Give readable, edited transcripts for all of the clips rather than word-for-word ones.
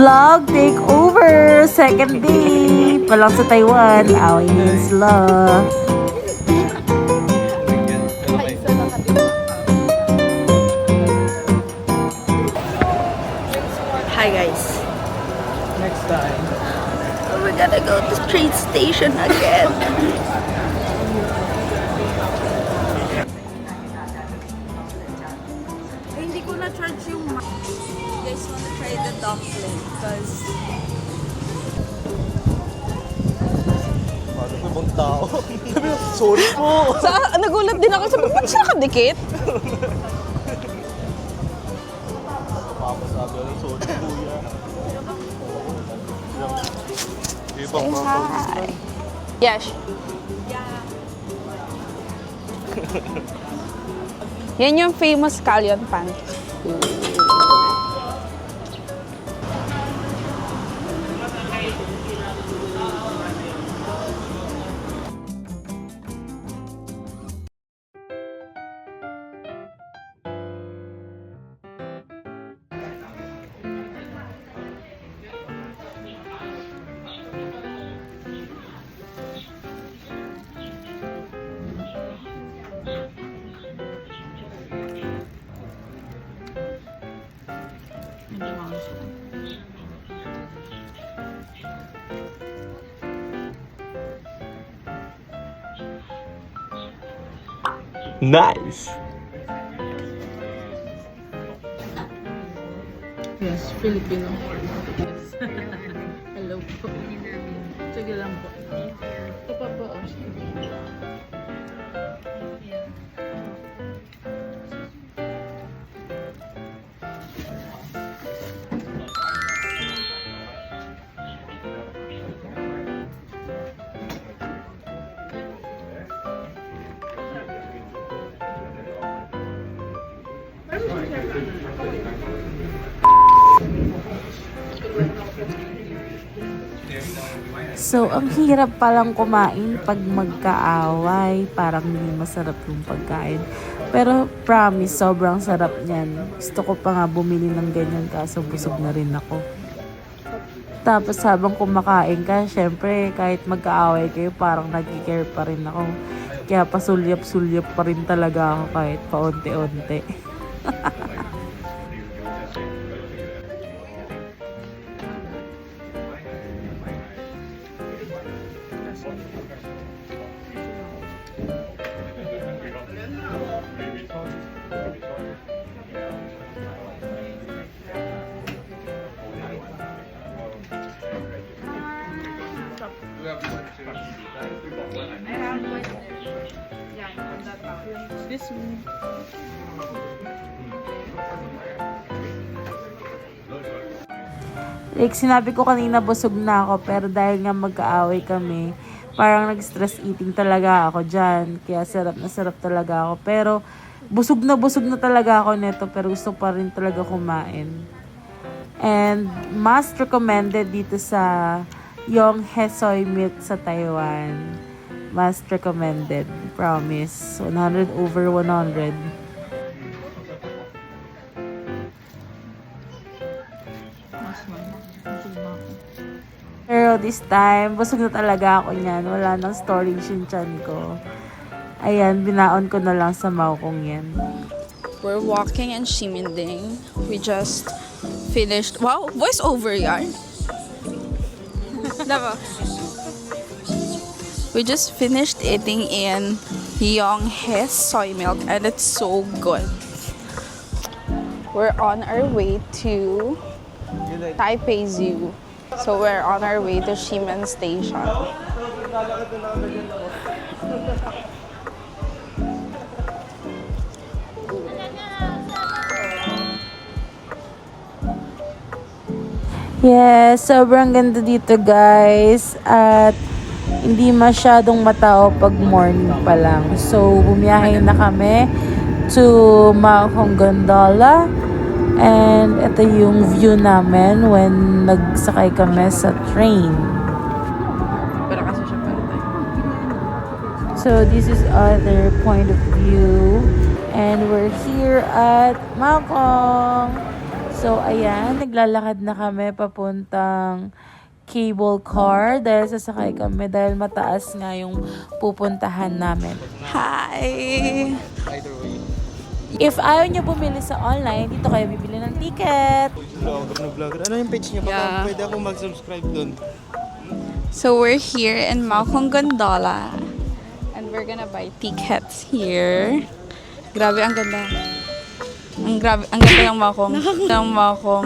Vlog takeover! Second day! Palang sa Taiwan. Away na sila. Hi guys. Next time. We're gonna go to train station again. Hindi ko na-charge yung you guys wanna try the dumpling because Paano po ibang tao? Sorry po! Nagulat din ako. Sabi, ba't siya nakadikit? Papa sabi ako, sorry kuya. Iba Say pa hi. Yes. Yan yung famous scallion pan. Nice! Yes, Filipino. Yes. Hello po. Sige lang po. Ito pa po. So, ang hirap palang kumain pag magkaaway. Parang hindi masarap yung pagkain. Pero promise, sobrang sarap niyan. Gusto ko pa nga bumili ng ganyan kaso busog na rin ako. Tapos habang kumakain ka, syempre kahit magkaaway kayo, parang nag-care pa rin ako. Kaya pasulyap-sulyap pa rin talaga ako kahit paunti-unti. This one. Like, sinabi ko kanina busog na ako, pero dahil nga magkaaway kami, parang nag-stress eating talaga ako dyan. Kaya sarap na sarap talaga ako. Pero busog na talaga ako nito, pero gusto pa rin talaga kumain. And most recommended dito sa Yonghe Soy Milk sa Taiwan. Most recommended. Promise. 100 over 100. Pero this time, busog na talaga ako niyan. Wala nang storage yung tiyan ko. Ayan, binaon ko na lang sa maukong yan. We're walking in Ximending. We just finished. Wow, voice over yan. Diba? We just finished eating in Yonghe Soy Milk and it's so good. We're on our way to Taipei Zoo. So we're on our way to Ximen Station. Yes, sobrang ganda dito guys. At hindi masyadong matao pag morning pa lang. So, bumiyahe na kami to Mahong Gondola. And ito yung view namin when nagsakay kami sa train. So, this is other point of view. And we're here at Mahong. So, ayan, naglalakad na kami papuntang cable car dahil sasakay kami dahil mataas nga yung pupuntahan namin. Hi! Either way. If ayaw nyo bumili sa online, dito kayo bibili ng ticket. Vlogger na vlogger. Ano yung page niya? Baka Yeah. pwede ako mag-subscribe dun. So we're here in Malcom Gondola. And we're gonna buy tickets here. Grabe, ang ganda. Ang ganda ng Malcom. Ng Malcom.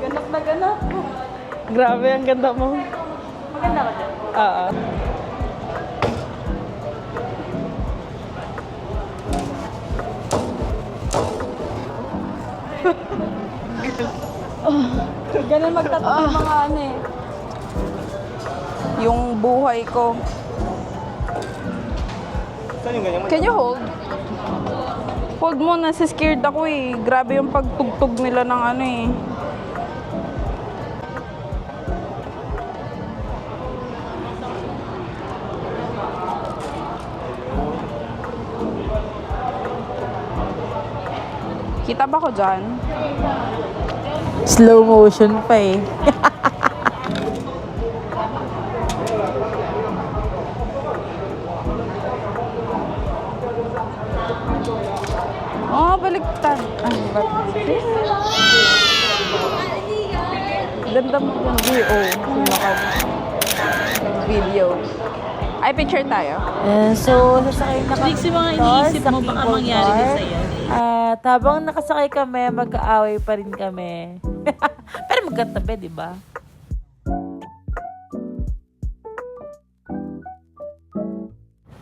Ganap na ganap. Grabe, ang ganda mo. Maganda ka dyan? Oo. Ganun magtatakbo mga ano eh. Yung buhay ko. Saan yung ganyan? Can you hold? Hold mo, nasa scared ako eh. Grabe yung pagtugtog nila ng ano eh. Kita ba ko dyan? Slow motion pa eh. Oh, baliktad. Ay, ba't? Ganda mo yung video. Sumakad. Video. Ay, picture tayo. So, sasakay na kami Trixie, mga dito iniisip sa mo, baka cable mangyari din car. sa'yo. At habang nakasakay kami, mag-aaway pa rin kami. Pero magkatabi, di ba?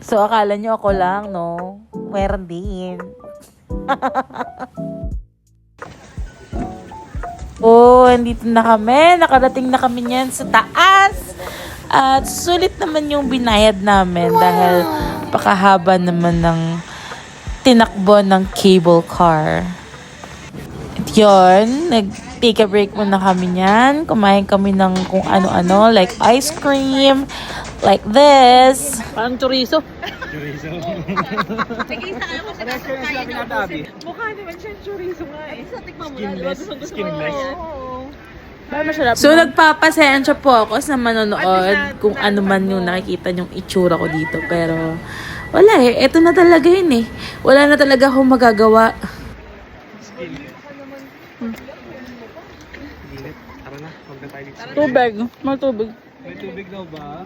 So, akala nyo ako lang, no? Meron din. Oh, andito na kami. Nakarating na kami niyan sa taas. At sulit naman yung binayad namin dahil pakahaba naman ng tinakbo ng cable car. At yun, nag-take a break muna kami niyan. Kumain kami ng kung ano-ano, like ice cream, like this. Parang chorizo. Mukha naman siyang chorizo nga eh. Skinless. Skinless. So, nagpapasensya po ako sa manonood kung ano man yung nakikita yung itsura ko dito. Pero, wala eh. Ito na talaga yun eh. Wala na talaga akong magagawa. Tara na, huwag na tayo dito. Tubig. May tubig. May tubig daw ba?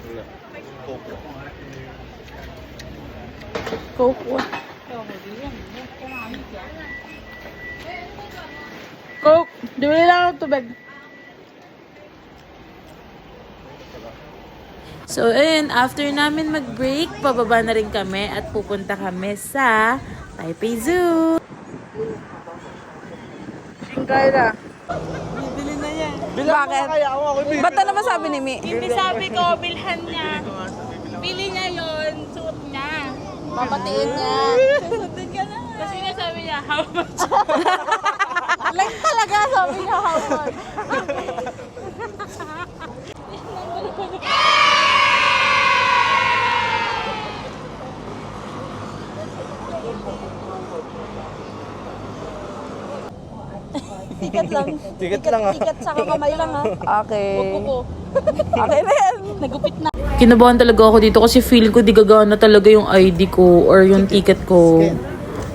Wala. Coke. Coke. Coke. Dibili lang ng tubig. So, ayun, after namin mag-break, pababa na rin kami at pupunta kami sa Taipei Zoo. Kaya. Bakit? Ba't na naman sabi ni Mi? Hindi sabi ko, bilhan niya. Bili niya yun, suot niya. Papatiin niya. Susundin ka na. Kasi nga sabi niya, how much? Like talaga sabi niya how much. Ticket lang. Ticket lang ah. Ticket sa kamay lang ha. Okay. Okay na yan. Nagupit na. Kinabahan talaga ako dito kasi feel ko di gagana talaga yung ID ko or yung ticket ko.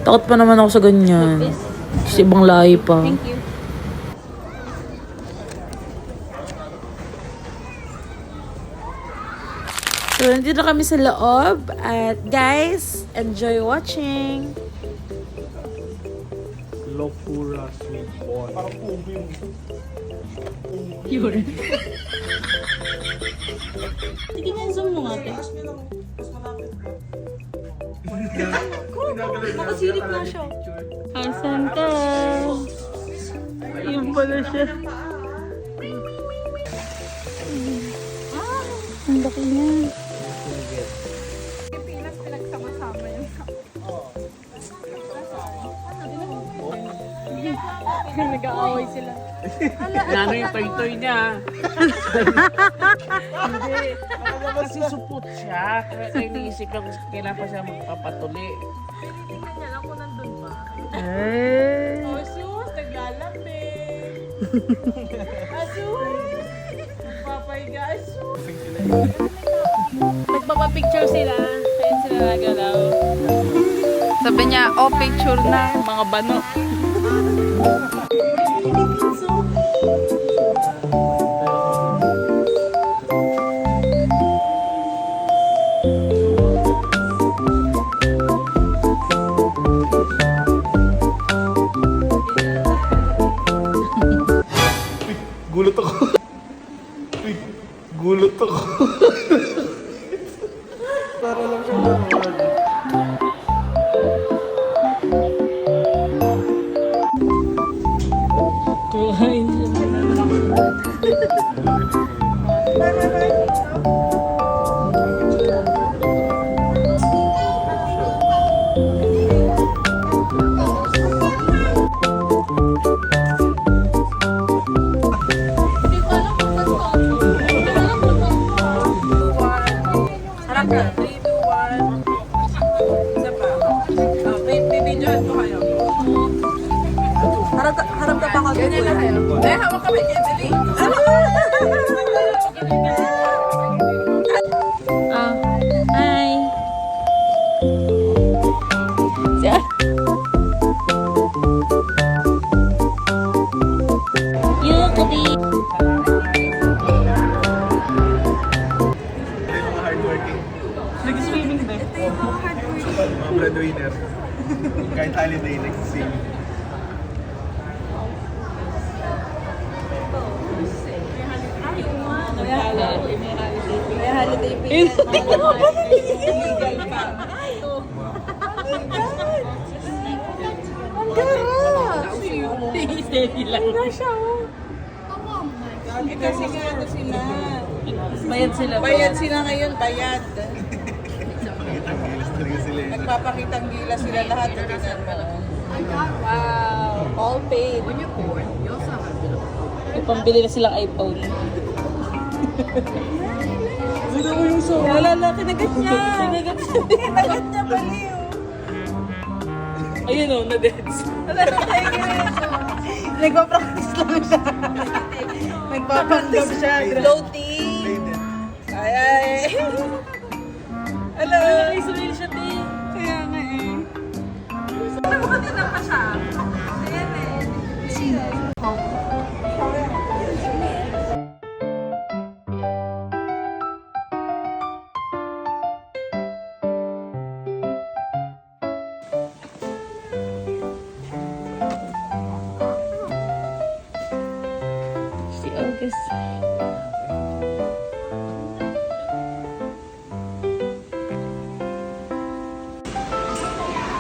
Takot pa naman ako sa ganyan. Kasi ibang lahi pa. Thank you. So, nandito na kami sa loob. At guys, enjoy watching. Lopura sweet corn. Parang pugo yung... Yun. Sige nga, zoom mo nga, te. Nakasilip na siya. Asan ka? Yun pala siya. Ang laki niya. Nag-aaway sila. Nano yung toy-toy niya. Hindi. Kasi supot siya. Kaya iniisip lang kailan pa siya magpapatuli. Kanya lang kung nandun ba. Eh. Oh, sus, naglalambing. Asus! Nagpapahiga, asus! Nagpapapicture sila. Kaya sila nagalaw. Sabi niya, oh, picture na. Mga bano. Gulot ako. Uy, gulot ako. Para lang siya naman. Harap na. 3, 2, 1. Isa pa. Oh, bibidyohan ko kayo. Harap ka pa ako. Ganyan na kayo. Eh, hawak kami. Dali. Hi. Mga hardworking. Nag-swimming din. Mga breadwinner. Kahit holiday, nagsiswimming. May holiday pay. Illegal pa. Steady lang. Kasi nga ano sila. Bayad sila. Bayad sila ngayon, bayad. Pakitang gilas talaga sila. Nagpapakitang gila sila lahat. Tingnan mo. Wow. All paid. May pambili na silang iPhone. Wala, kinagat niya. Kinagat niya baliw. Ayun o, na-deads. Wala na tayo nagpa-practice lang siya. Nagpa-practice siya. Floating. Ay, ay. Hello. Israel siya, te. Kaya nga eh. Nakakatinan pa siya. Ayan eh. Si August.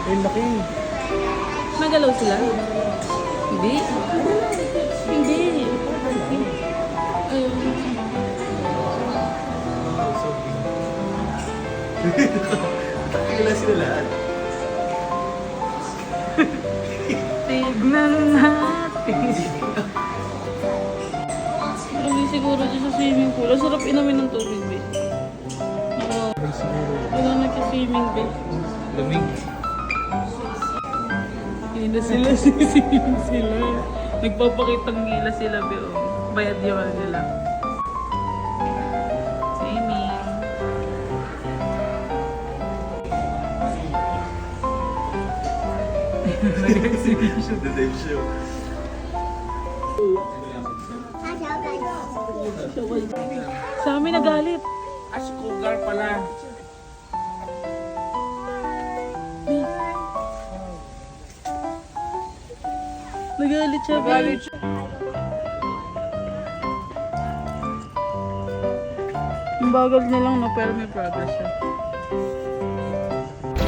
Ay, laki. Nagalaw sila? Hindi. Hindi. Ayun. Kailan sila lahat? Tignan natin. Hindi siguro dyan sa swimming pool. Ang sarap inamin ng tubig, be. Oo. Wala nagka-swimming, be. Lamig. Hindi na sila sisiling sila. Nagpapakitang gila sila, be. Oh. Bayad yun nila. Swimming. The dive show. Sa amin nagalit. As cougar pala. Nagalit siya, be. Ang bagal na lang, no? Pero may progress siya.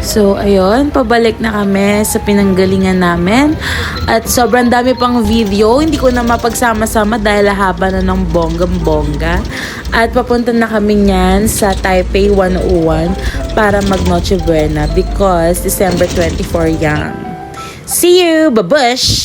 So, ayun, pabalik na kami sa pinanggalingan namin. At sobrang dami pang video. Hindi ko na mapagsama-sama dahil haba na ng bonggang-bongga. At papunta na kami niyan sa Taipei 101 para mag Noche Buena because December 24 yan. See you! Babush!